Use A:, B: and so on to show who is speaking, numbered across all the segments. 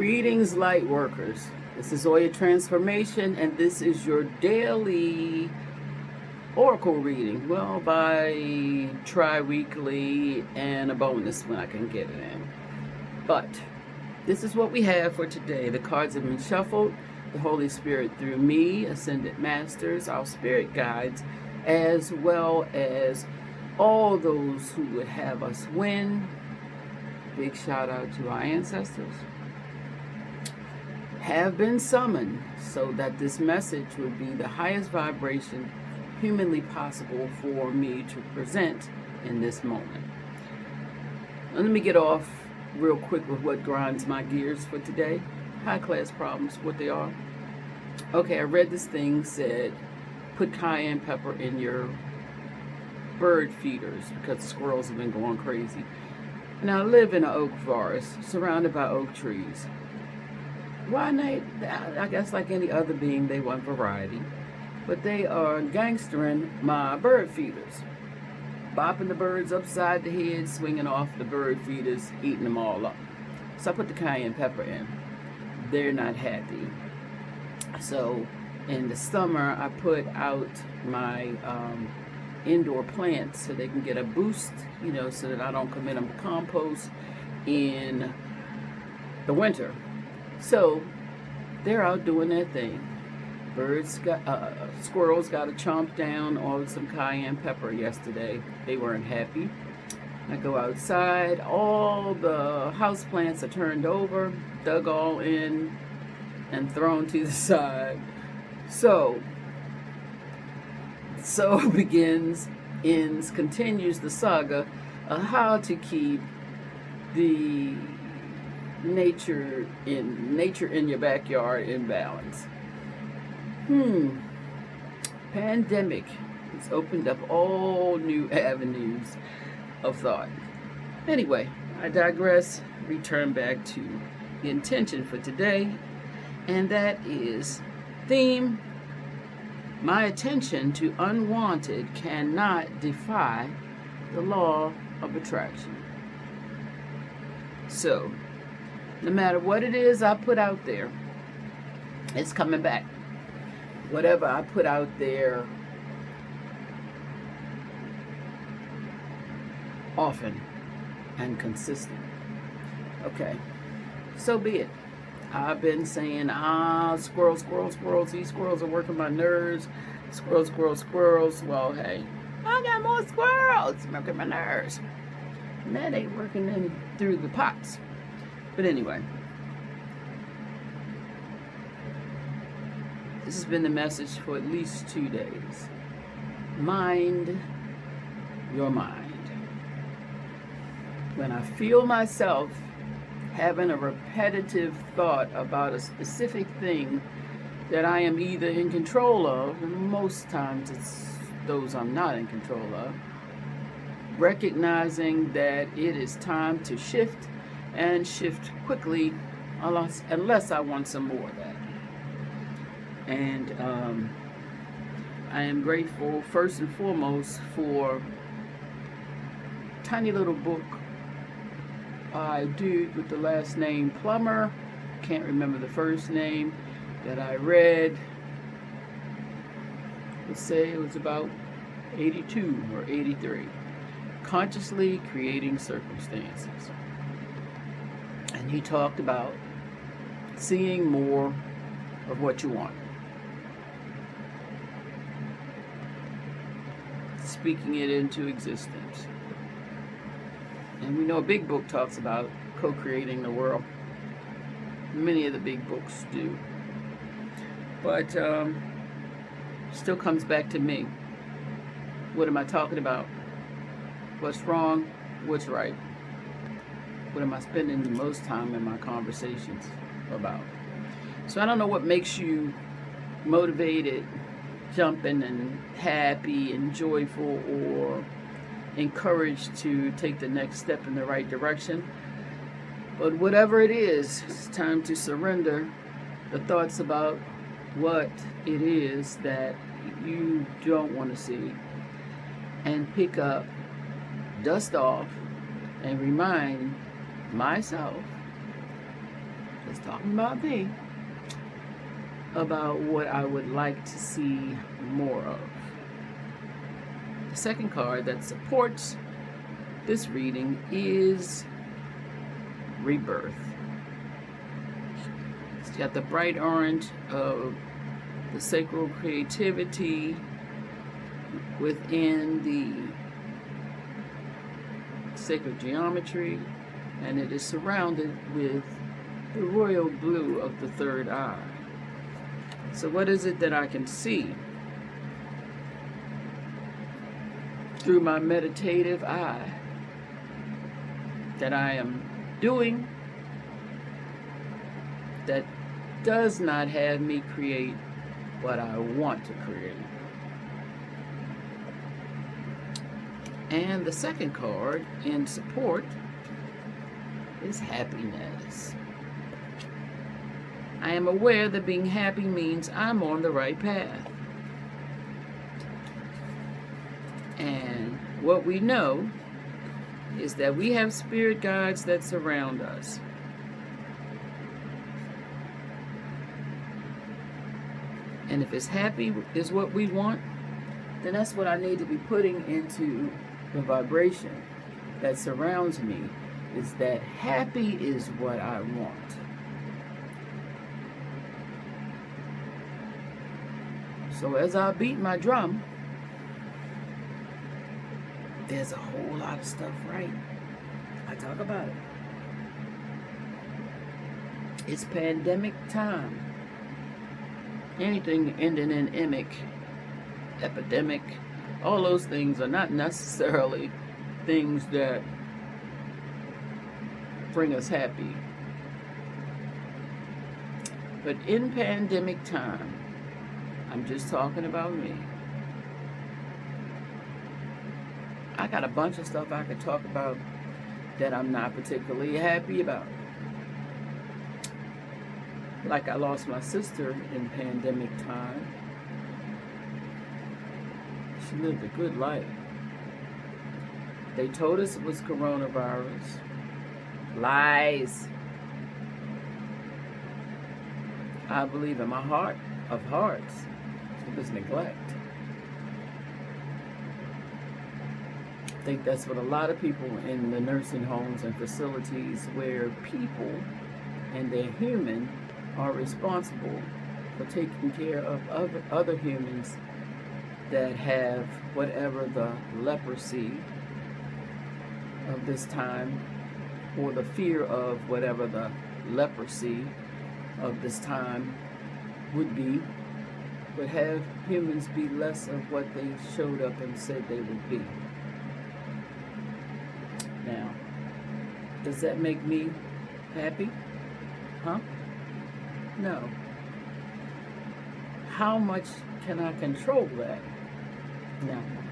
A: Greetings, light workers. This is Oya Transformation, and this is your daily Oracle reading. Well, by tri-weekly and a bonus when I can get it in. But this is what we have for today. The cards have been shuffled. The Holy Spirit through me, Ascended Masters, our spirit guides, as well as all those who would have us win. Big shout out to our ancestors. Have been summoned so that this message would be the highest vibration humanly possible for me to present in this moment. Let me get off real quick with what grinds my gears for today. High class problems, what they are. Okay, I read this thing said, put cayenne pepper in your bird feeders because squirrels have been going crazy. Now I live in an oak forest surrounded by oak trees. Why not? I guess like any other being, they want variety. But they are gangstering my bird feeders. Bopping the birds upside the head, swinging off the bird feeders, eating them all up. So I put the cayenne pepper in. They're not happy. So in the summer, I put out my indoor plants so they can get a boost, so that I don't commit them to compost in the winter. So they're out doing their thing. Squirrels got to chomp down on some cayenne pepper yesterday. They weren't happy. I go outside. All the house plants are turned over, dug all in, and thrown to the side. So continues the saga of how to keep the nature in your backyard in balance. Pandemic has opened up all new avenues of thought. Anyway, I digress. Return back to the intention for today, and that is theme. My attention to unwanted cannot defy the law of attraction. So, no matter what it is I put out there, it's coming back. Whatever I put out there often and consistent. Okay, so be it. I've been saying, squirrels. These squirrels are working my nerves. Squirrels. Well, hey, I got more squirrels working my nerves. And that ain't working in through the pots. But anyway, this has been the message for at least 2 days. Mind your mind. When I feel myself having a repetitive thought about a specific thing that I am either in control of, and most times it's those I'm not in control of, recognizing that it is time to shift and shift quickly, unless I want some more of that. And I am grateful first and foremost for a tiny little book I did with the last name Plummer, can't remember the first name, that I read. Let's say it was about 82 or 83. Consciously Creating Circumstances. And he talked about seeing more of what you want. Speaking it into existence. And we know a big book talks about co-creating the world. Many of the big books do. But still comes back to me. What am I talking about? What's wrong? What's right? What am I spending the most time in my conversations about? So I don't know what makes you motivated, jumping and happy and joyful, or encouraged to take the next step in the right direction. But whatever it is, it's time to surrender the thoughts about what it is that you don't want to see, and pick up, dust off, and remind myself It's talking about me, about what I would like to see more of. The second card that supports this reading is Rebirth. It's got the bright orange of the sacral creativity within the sacred geometry, and it is surrounded with the royal blue of the third eye. So what is it that I can see through my meditative eye that I am doing that does not have me create what I want to create? And the second card in support is happiness. I am aware that being happy means I'm on the right path. And what we know is that we have spirit guides that surround us. And if it's happy is what we want, then that's what I need to be putting into the vibration that surrounds me, is that happy is what I want. So as I beat my drum, there's a whole lot of stuff right. I talk about it. It's pandemic time. Anything ending in emic, epidemic, all those things are not necessarily things that bring us happy. But in pandemic time, I'm just talking about me. I got a bunch of stuff I could talk about that I'm not particularly happy about. Like I lost my sister in pandemic time. She lived a good life. They told us it was coronavirus. Lies. I believe in my heart of hearts it was neglect. I think that's what a lot of people in the nursing homes and facilities where people and they're human are responsible for taking care of other humans that have whatever the leprosy of this time, or the fear of whatever the leprosy of this time would be, would have humans be less of what they showed up and said they would be. Now, does that make me happy? Huh? No. How much can I control that? Not much.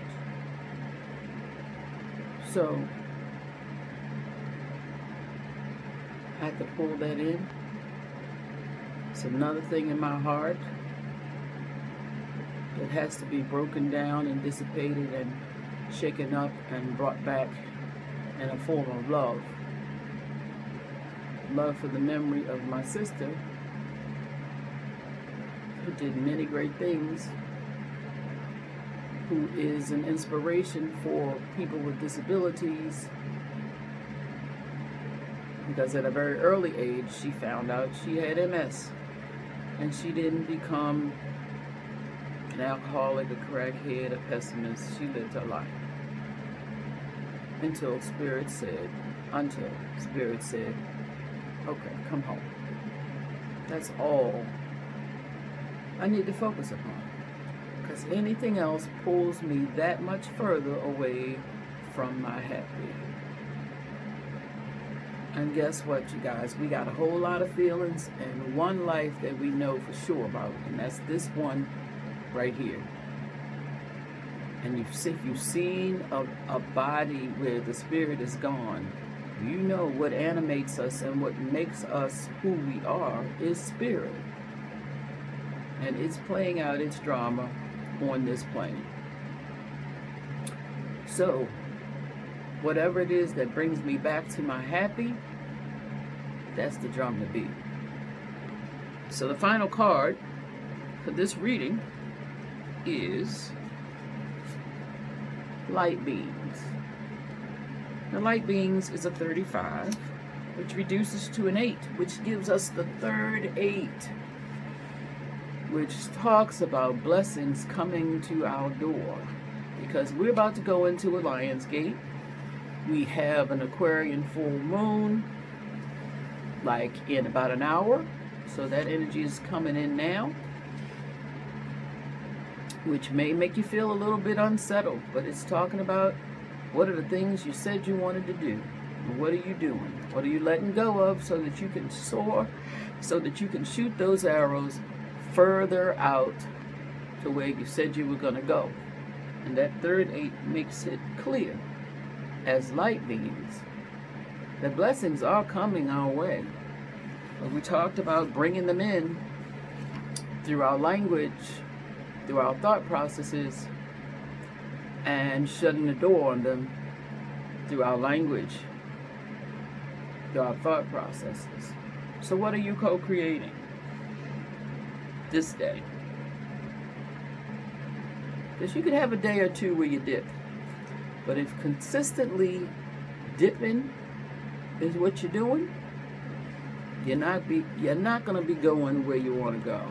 A: So, I have to pull that in. It's another thing in my heart that has to be broken down and dissipated and shaken up and brought back in a form of love. Love for the memory of my sister, who did many great things, who is an inspiration for people with disabilities, because at a very early age she found out she had MS, and she didn't become an alcoholic, a crackhead, a pessimist. She lived her life until Spirit said, okay, come home. That's all I need to focus upon, because anything else pulls me that much further away from my happy. And guess what, you guys? We got a whole lot of feelings and one life that we know for sure about, and that's this one right here. And if you've seen a body where the spirit is gone, you know what animates us and what makes us who we are is spirit. And it's playing out its drama on this plane. So, whatever it is that brings me back to my happy, that's the drum to beat. So the final card for this reading is light beings. The light beings is a 35, which reduces to an 8, which gives us the third 8, which talks about blessings coming to our door. Because we're about to go into a Lion's Gate. We have an Aquarian full moon, like in about an hour. So that energy is coming in now, which may make you feel a little bit unsettled, but it's talking about what are the things you said you wanted to do, and what are you doing? What are you letting go of so that you can soar, so that you can shoot those arrows further out to where you said you were going to go. And that third 8 makes it clear, as light beings, that blessings are coming our way. But we talked about bringing them in through our language, through our thought processes, and shutting the door on them through our language, through our thought processes. So what are you co-creating this day? Because you could have a day or two where you dip, but if consistently dipping is what you're doing, you're not going to be going where you want to go.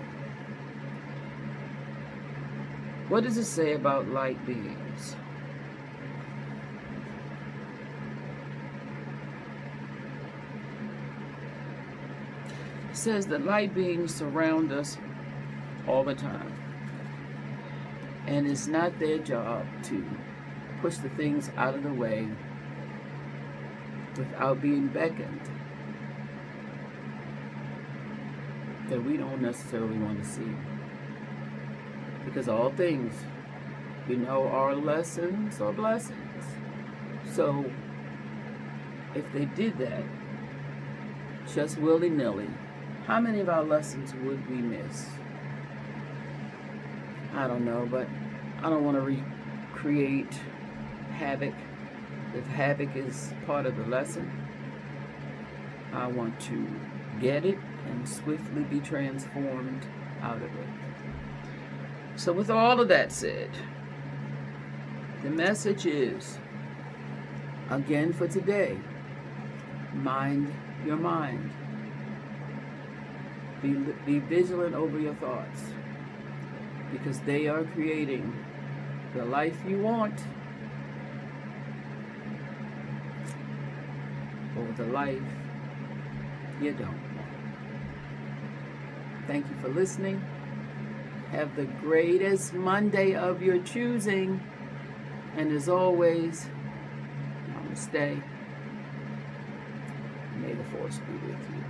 A: What does it say about light beings? It says that light beings surround us all the time. And it's not their job to push the things out of the way without being beckoned that we don't necessarily want to see. Because all things, we know, are lessons or blessings. So if they did that just willy-nilly, how many of our lessons would we miss? I don't know, but I don't want to recreate havoc. If havoc is part of the lesson, I want to get it and swiftly be transformed out of it. So with all of that said, the message is, again for today, mind your mind. Be vigilant over your thoughts, because they are creating the life you want or the life you don't want. Thank you for listening. Have the greatest Monday of your choosing. And as always, namaste. May the force be with you.